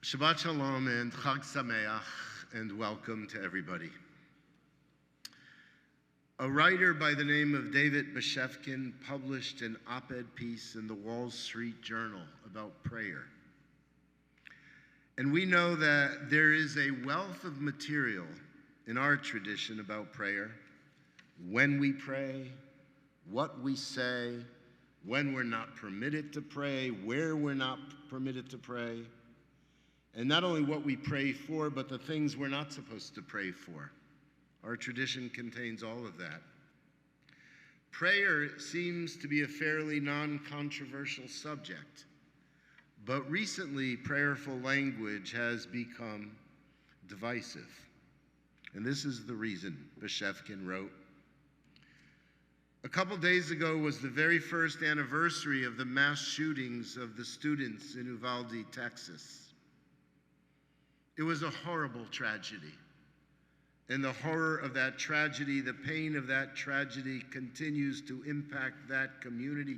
Shabbat Shalom and Chag Sameach, and welcome to everybody. A writer by the name of David Bashevkin published an op-ed piece in the Wall Street Journal about prayer. And we know that there is a wealth of material in our tradition about prayer. When we pray, what we say, when we're not permitted to pray, where we're not permitted to pray, and not only what we pray for, but the things we're not supposed to pray for. Our tradition contains all of that. Prayer seems to be a fairly non-controversial subject, but recently prayerful language has become divisive. And this is the reason, Bashevkin wrote. A couple days ago was the very first anniversary of the mass shootings of the students in Uvalde, Texas. It was a horrible tragedy. And the horror of that tragedy, the pain of that tragedy continues to impact that community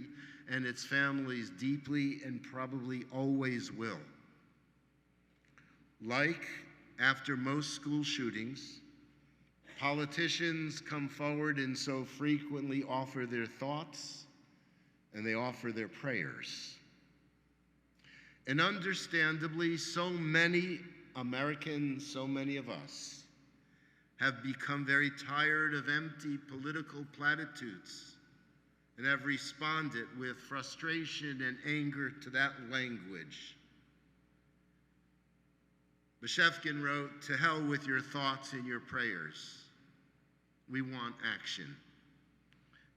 and its families deeply and probably always will. Like after most school shootings, politicians come forward and so frequently offer their thoughts and they offer their prayers. And understandably, so many Americans, so many of us, have become very tired of empty political platitudes and have responded with frustration and anger to that language. Bashevkin wrote, "To hell with your thoughts and your prayers. We want action."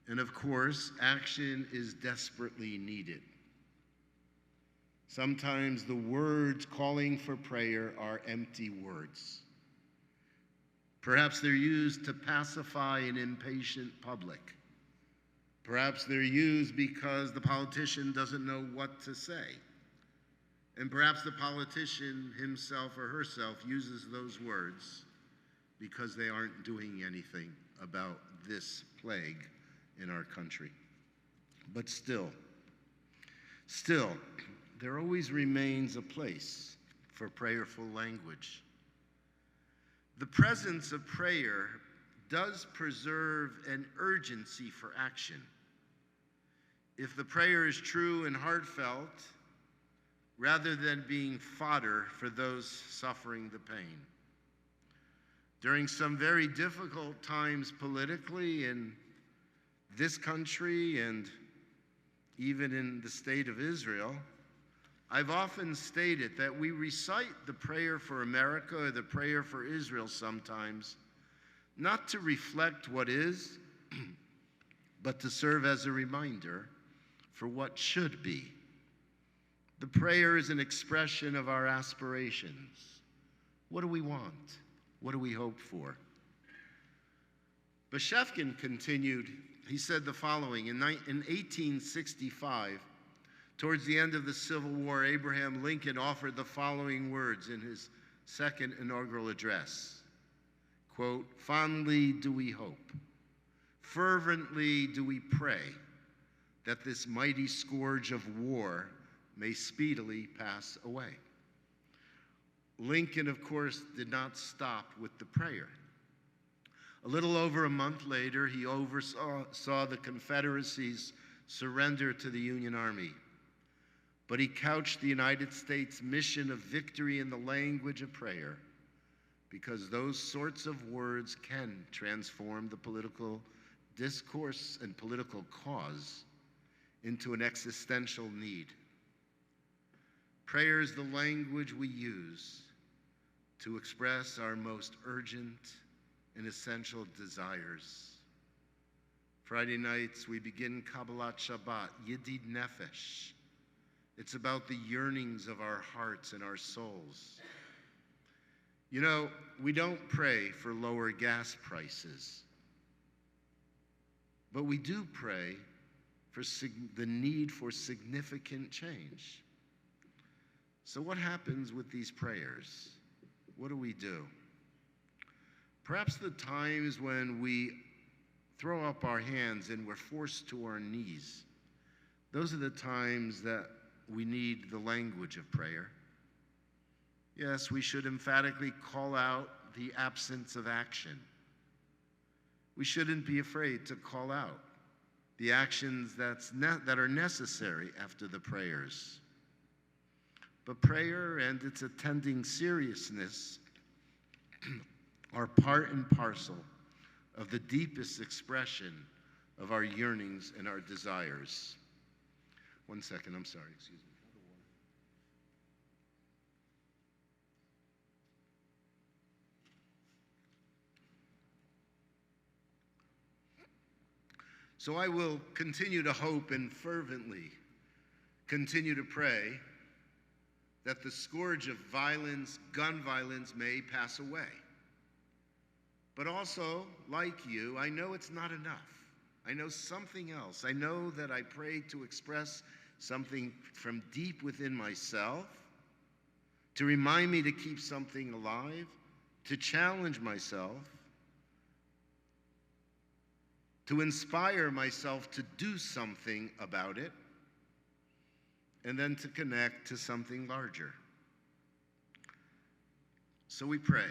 And of course, action is desperately needed. Sometimes the words calling for prayer are empty words. Perhaps they're used to pacify an impatient public. Perhaps they're used because the politician doesn't know what to say. And perhaps the politician himself or herself uses those words because they aren't doing anything about this plague in our country. But still, there always remains a place for prayerful language. The presence of prayer does preserve an urgency for action. If the prayer is true and heartfelt, rather than being fodder for those suffering the pain. During some very difficult times politically in this country and even in the state of Israel, I've often stated that we recite the prayer for America or the prayer for Israel sometimes, not to reflect what is, but to serve as a reminder for what should be. The prayer is an expression of our aspirations. What do we want? What do we hope for? Bashevkin continued, he said the following, in 1865, towards the end of the Civil War, Abraham Lincoln offered the following words in his second inaugural address. Quote, "Fondly do we hope, fervently do we pray that this mighty scourge of war may speedily pass away." Lincoln, of course, did not stop with the prayer. A little over a month later, he oversaw the Confederacy's surrender to the Union Army. But he couched the United States mission of victory in the language of prayer, because those sorts of words can transform the political discourse and political cause into an existential need. Prayer is the language we use to express our most urgent and essential desires. Friday nights, we begin Kabbalat Shabbat, Yedid Nefesh. It's about the yearnings of our hearts and our souls. You know, we don't pray for lower gas prices, but we do pray for the need for significant change. So what happens with these prayers? What do we do? Perhaps the times when we throw up our hands and we're forced to our knees, those are the times that we need the language of prayer. Yes, we should emphatically call out the absence of action. We shouldn't be afraid to call out the actions that are necessary after the prayers. But prayer and its attending seriousness are part and parcel of the deepest expression of our yearnings and our desires. One second, I'm sorry, excuse me. So I will continue to hope and fervently continue to pray that the scourge of violence, gun violence, may pass away. But also, like you, I know it's not enough. I know something else. I know that I pray to express something from deep within myself, to remind me to keep something alive, to challenge myself, to inspire myself to do something about it, and then to connect to something larger. So we pray.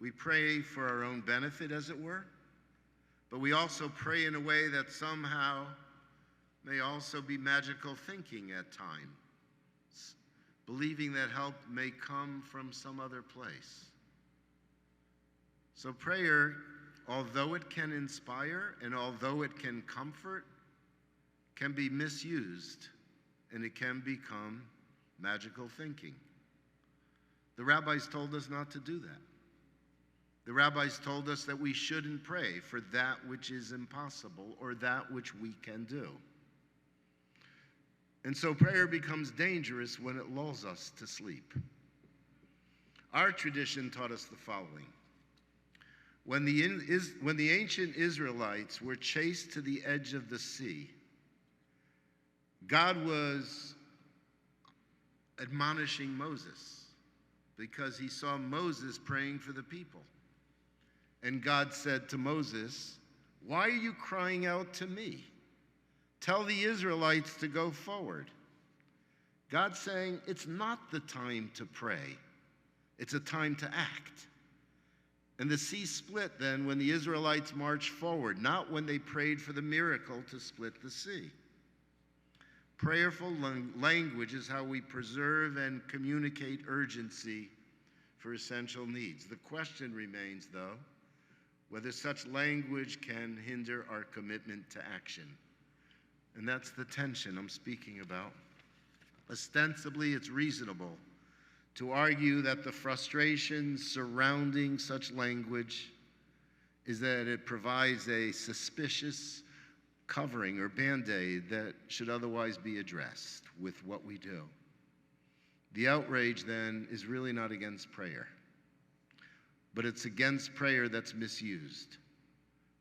We pray for our own benefit, as it were, but we also pray in a way that somehow may also be magical thinking at times, believing that help may come from some other place. So prayer, although it can inspire and although it can comfort, can be misused and it can become magical thinking. The rabbis told us not to do that. The rabbis told us that we shouldn't pray for that which is impossible or that which we can do. And so prayer becomes dangerous when it lulls us to sleep. Our tradition taught us the following. When the ancient Israelites were chased to the edge of the sea, God was admonishing Moses because he saw Moses praying for the people. And God said to Moses, "Why are you crying out to me? Tell the Israelites to go forward." God's saying it's not the time to pray. It's a time to act. And the sea split then when the Israelites marched forward, not when they prayed for the miracle to split the sea. Prayerful language is how we preserve and communicate urgency for essential needs. The question remains, though, whether such language can hinder our commitment to action. And that's the tension I'm speaking about. Ostensibly, it's reasonable to argue that the frustration surrounding such language is that it provides a suspicious covering or band-aid that should otherwise be addressed with what we do. The outrage, then, is really not against prayer, but it's against prayer that's misused,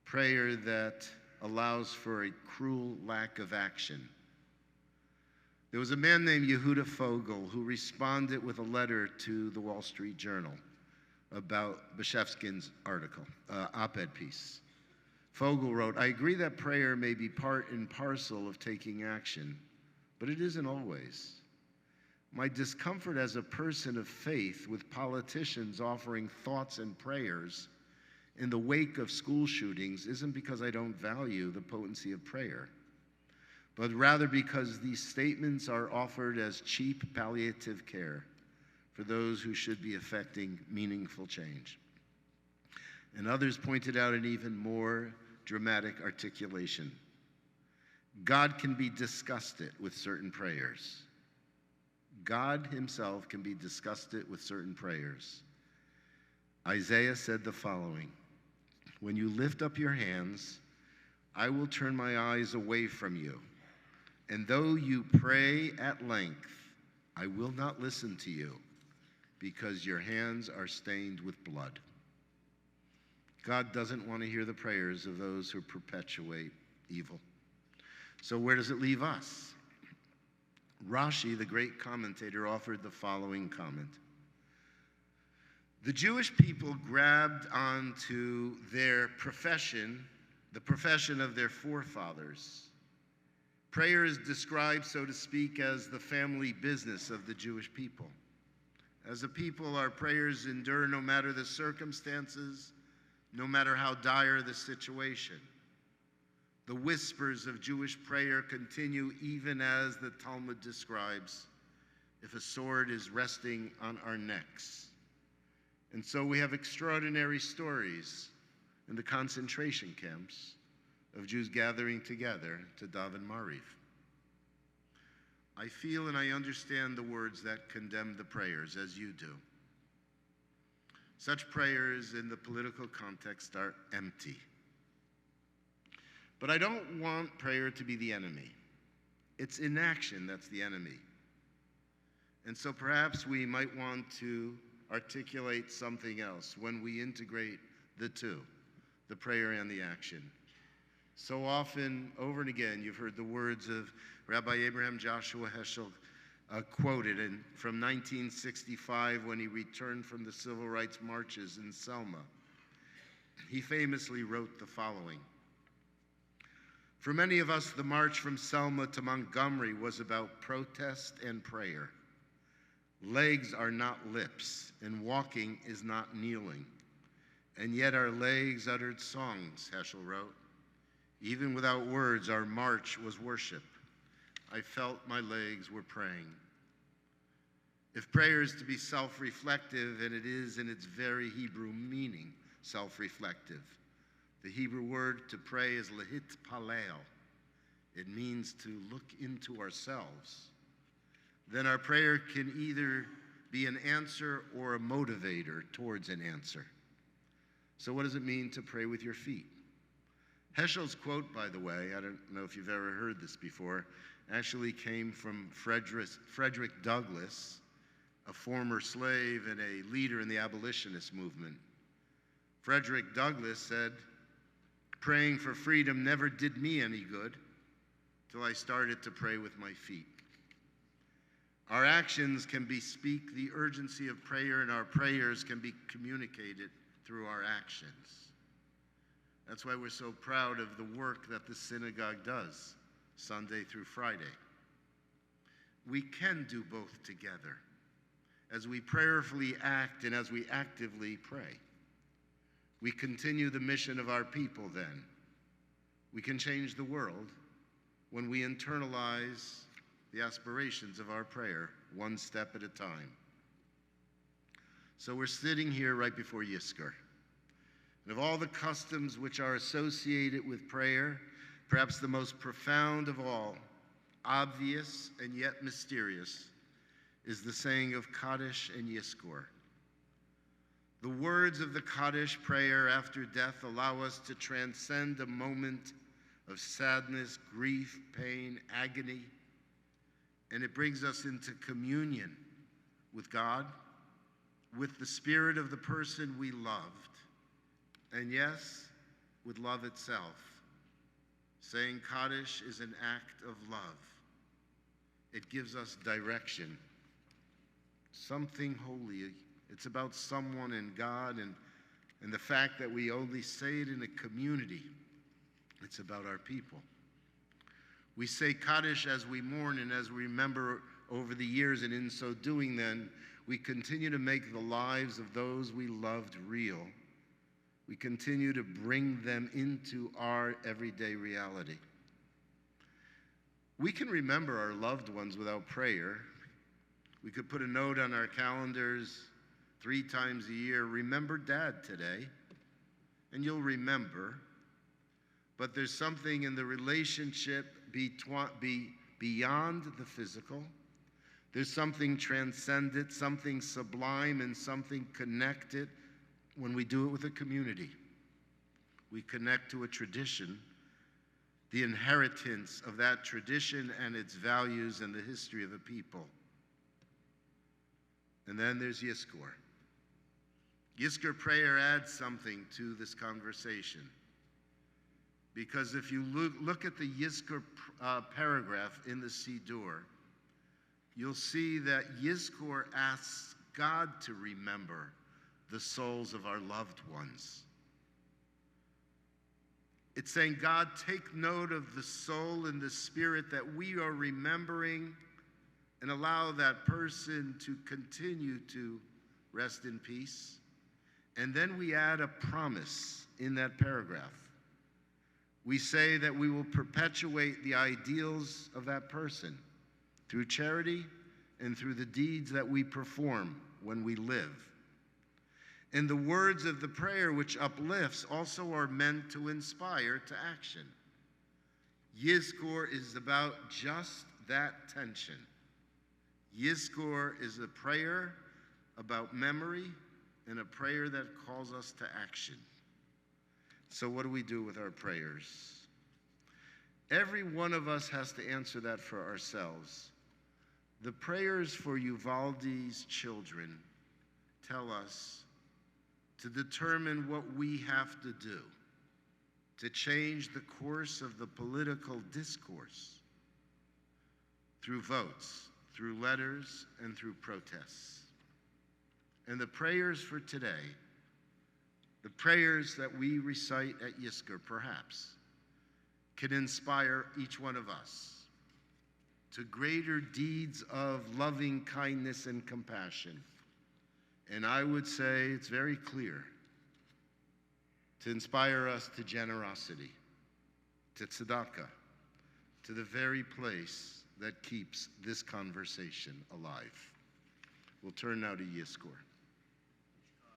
prayer that allows for a cruel lack of action. There was a man named Yehuda Fogel who responded with a letter to the Wall Street Journal about Beshevskin's article, op-ed piece. Fogel wrote, "I agree that prayer may be part and parcel of taking action, but it isn't always. My discomfort as a person of faith with politicians offering thoughts and prayers in the wake of school shootings isn't because I don't value the potency of prayer, but rather because these statements are offered as cheap palliative care for those who should be effecting meaningful change." And others pointed out an even more dramatic articulation. God can be disgusted with certain prayers. God himself can be disgusted with certain prayers. Isaiah said the following, "When you lift up your hands, I will turn my eyes away from you. And though you pray at length, I will not listen to you, because your hands are stained with blood." God doesn't want to hear the prayers of those who perpetuate evil. So where does it leave us? Rashi, the great commentator, offered the following comment. The Jewish people grabbed onto their profession, the profession of their forefathers. Prayer is described, so to speak, as the family business of the Jewish people. As a people, our prayers endure no matter the circumstances, no matter how dire the situation. The whispers of Jewish prayer continue even as the Talmud describes, if a sword is resting on our necks. And so we have extraordinary stories in the concentration camps of Jews gathering together to daven Mariv. I feel and I understand the words that condemn the prayers, as you do. Such prayers in the political context are empty. But I don't want prayer to be the enemy. It's inaction that's the enemy. And so perhaps we might want to articulate something else when we integrate the two, the prayer and the action. So often, over and again, you've heard the words of Rabbi Abraham Joshua Heschel quoted from 1965 when he returned from the civil rights marches in Selma. He famously wrote the following: "For many of us, the march from Selma to Montgomery was about protest and prayer. Legs are not lips, and walking is not kneeling. And yet our legs uttered songs," Heschel wrote. "Even without words, our march was worship. I felt my legs were praying." If prayer is to be self-reflective, and it is in its very Hebrew meaning, self-reflective, the Hebrew word to pray is lahit palel. It means to look into ourselves. Then our prayer can either be an answer or a motivator towards an answer. So what does it mean to pray with your feet? Heschel's quote, by the way, I don't know if you've ever heard this before, actually came from Frederick Douglass, a former slave and a leader in the abolitionist movement. Frederick Douglass said, "Praying for freedom never did me any good till I started to pray with my feet." Our actions can bespeak the urgency of prayer, and our prayers can be communicated through our actions. That's why we're so proud of the work that the synagogue does, Sunday through Friday. We can do both together, as we prayerfully act and as we actively pray. We continue the mission of our people then. We can change the world when we internalize the aspirations of our prayer, one step at a time. So we're sitting here right before Yizkor. And of all the customs which are associated with prayer, perhaps the most profound of all, obvious and yet mysterious, is the saying of Kaddish and Yizkor. The words of the Kaddish prayer after death allow us to transcend a moment of sadness, grief, pain, agony, and it brings us into communion with God, with the spirit of the person we loved, and yes, with love itself. Saying Kaddish is an act of love. It gives us direction, something holy. It's about someone and God, and the fact that we only say it in a community. It's about our people. We say Kaddish as we mourn and as we remember over the years, and in so doing then, we continue to make the lives of those we loved real. We continue to bring them into our everyday reality. We can remember our loved ones without prayer. We could put a note on our calendars 3 times a year, "Remember Dad today," and you'll remember. But there's something in the relationship beyond the physical. There's something transcendent, something sublime, and something connected when we do it with a community. We connect to a tradition, the inheritance of that tradition and its values and the history of a people. And then there's Yizkor. Yizkor prayer adds something to this conversation. Because if you look at the Yizkor paragraph in the Siddur, you'll see that Yizkor asks God to remember the souls of our loved ones. It's saying, God, take note of the soul and the spirit that we are remembering and allow that person to continue to rest in peace. And then we add a promise in that paragraph. We say that we will perpetuate the ideals of that person through charity and through the deeds that we perform when we live. And the words of the prayer, which uplifts, also are meant to inspire to action. Yizkor is about just that tension. Yizkor is a prayer about memory and a prayer that calls us to action. So what do we do with our prayers? Every one of us has to answer that for ourselves. The prayers for Uvalde's children tell us to determine what we have to do to change the course of the political discourse through votes, through letters, and through protests. And the prayers for today, the prayers that we recite at Yizkor, perhaps, can inspire each one of us to greater deeds of loving kindness and compassion. And I would say it's very clear, to inspire us to generosity, to tzedakah, to the very place that keeps this conversation alive. We'll turn now to Yizkor.